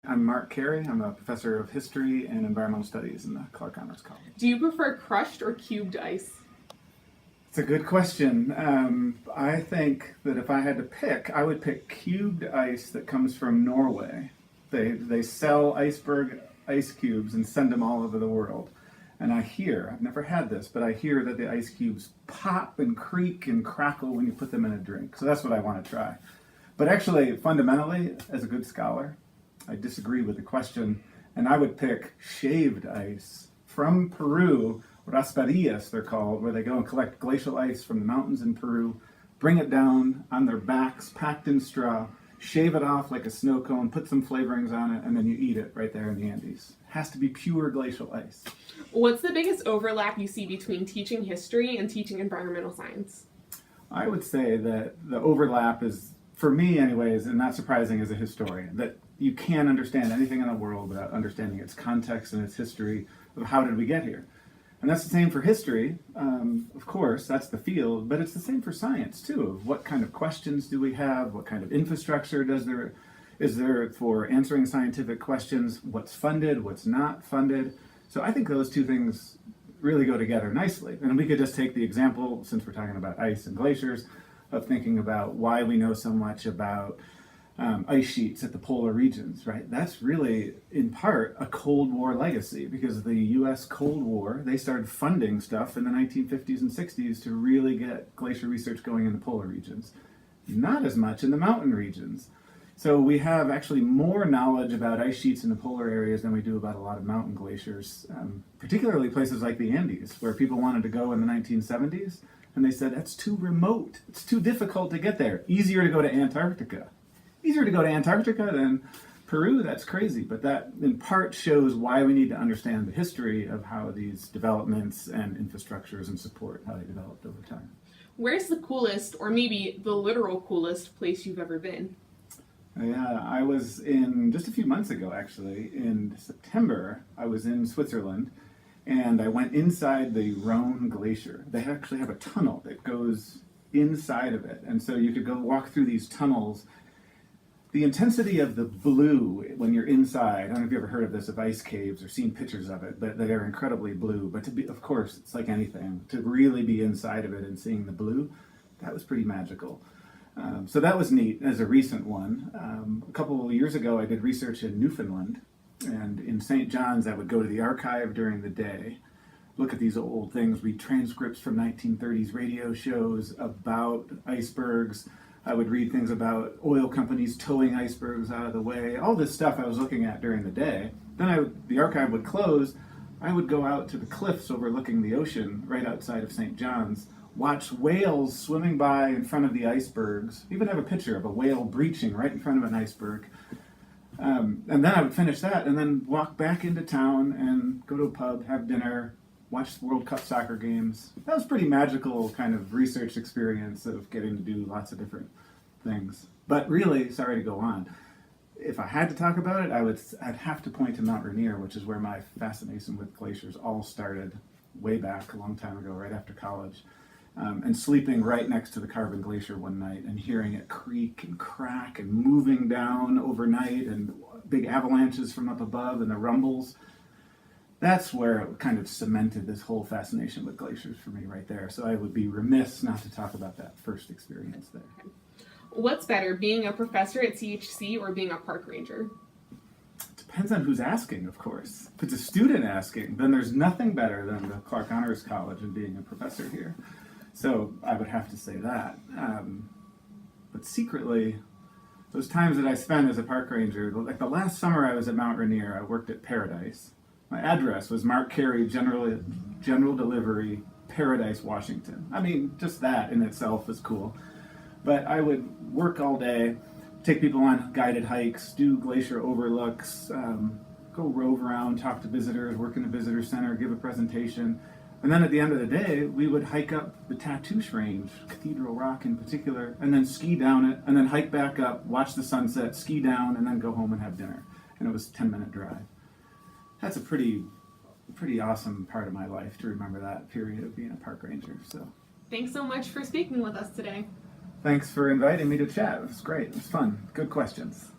I'm Mark Carey. I'm a professor of history and environmental studies in the Clark Honors College. Do you prefer crushed or cubed ice? It's a good question. I think that if I had to pick, I would pick cubed ice that comes from Norway. They sell iceberg ice cubes and send them all over the world. And I've never had this, but I hear that the ice cubes pop and creak and crackle when you put them in a drink. So that's what I want to try. But actually, fundamentally, as a good scholar, I disagree with the question, and I would pick shaved ice from Peru, rasparias they're called, where they go and collect glacial ice from the mountains in Peru, bring it down on their backs, packed in straw, shave it off like a snow cone, put some flavorings on it, and then you eat it right there in the Andes. It has to be pure glacial ice. What's the biggest overlap you see between teaching history and teaching environmental science? I would say that the overlap is, for me anyways, and not surprising as a historian, that you can't understand anything in the world without understanding its context and its history of how did we get here. And that's the same for history, of course, that's the field, but it's the same for science too, of what kind of questions do we have, what kind of infrastructure is there for answering scientific questions, what's funded, what's not funded. So I think those two things really go together nicely. And we could just take the example, since we're talking about ice and glaciers, of thinking about why we know so much about ice sheets at the polar regions, right? That's really, in part, a Cold War legacy, because the US Cold War, they started funding stuff in the 1950s and 60s to really get glacier research going in the polar regions. Not as much in the mountain regions. So we have actually more knowledge about ice sheets in the polar areas than we do about a lot of mountain glaciers, particularly places like the Andes, where people wanted to go in the 1970s, and they said, that's too remote, it's too difficult to get there. Easier to go to Antarctica. Easier to go to Antarctica than Peru, that's crazy. But that in part shows why we need to understand the history of how these developments and infrastructures and support, how they developed over time. Where's the coolest, or maybe the literal coolest, place you've ever been? Yeah, I was just a few months ago actually, in September, I was in Switzerland, and I went inside the Rhone Glacier. They actually have a tunnel that goes inside of it, and so you could go walk through these tunnels. The intensity of the blue when you're inside, I don't know if you've ever heard of this, of ice caves or seen pictures of it, but they are incredibly blue. But of course, it's like anything, to really be inside of it and seeing the blue, that was pretty magical. So that was neat as a recent one. A couple of years ago, I did research in Newfoundland, and in St. John's, I would go to the archive during the day, look at these old things, read transcripts from 1930s radio shows about icebergs. I would read things about oil companies towing icebergs out of the way, all this stuff I was looking at during the day. Then the archive would close, I would go out to the cliffs overlooking the ocean right outside of St. John's, watch whales swimming by in front of the icebergs, even have a picture of a whale breaching right in front of an iceberg. And then I would finish that and then walk back into town and go to a pub, have dinner, watch the World Cup soccer games. That was a pretty magical kind of research experience of getting to do lots of different things. But really, sorry to go on, if I had to talk about it, I'd have to point to Mount Rainier, which is where my fascination with glaciers all started way back a long time ago, right after college. And sleeping right next to the Carbon Glacier one night and hearing it creak and crack and moving down overnight and big avalanches from up above and the rumbles. That's where it kind of cemented this whole fascination with glaciers for me right there. So I would be remiss not to talk about that first experience there. What's better, being a professor at CHC or being a park ranger? Depends on who's asking, of course. If it's a student asking, then there's nothing better than the Clark Honors College and being a professor here. So I would have to say that. But secretly, those times that I spent as a park ranger, like the last summer I was at Mount Rainier, I worked at Paradise. My address was Mark Carey, General Delivery, Paradise, Washington. I mean, just that in itself is cool. But I would work all day, take people on guided hikes, do glacier overlooks, go rove around, talk to visitors, work in a visitor center, give a presentation. And then at the end of the day, we would hike up the Tatoosh Range, Cathedral Rock in particular, and then ski down it, and then hike back up, watch the sunset, ski down, and then go home and have dinner. And it was a 10-minute drive. That's a pretty awesome part of my life to remember that period of being a park ranger. So, Thanks so much for speaking with us today. thanks for inviting me to chat. It was great. It was fun. Good questions.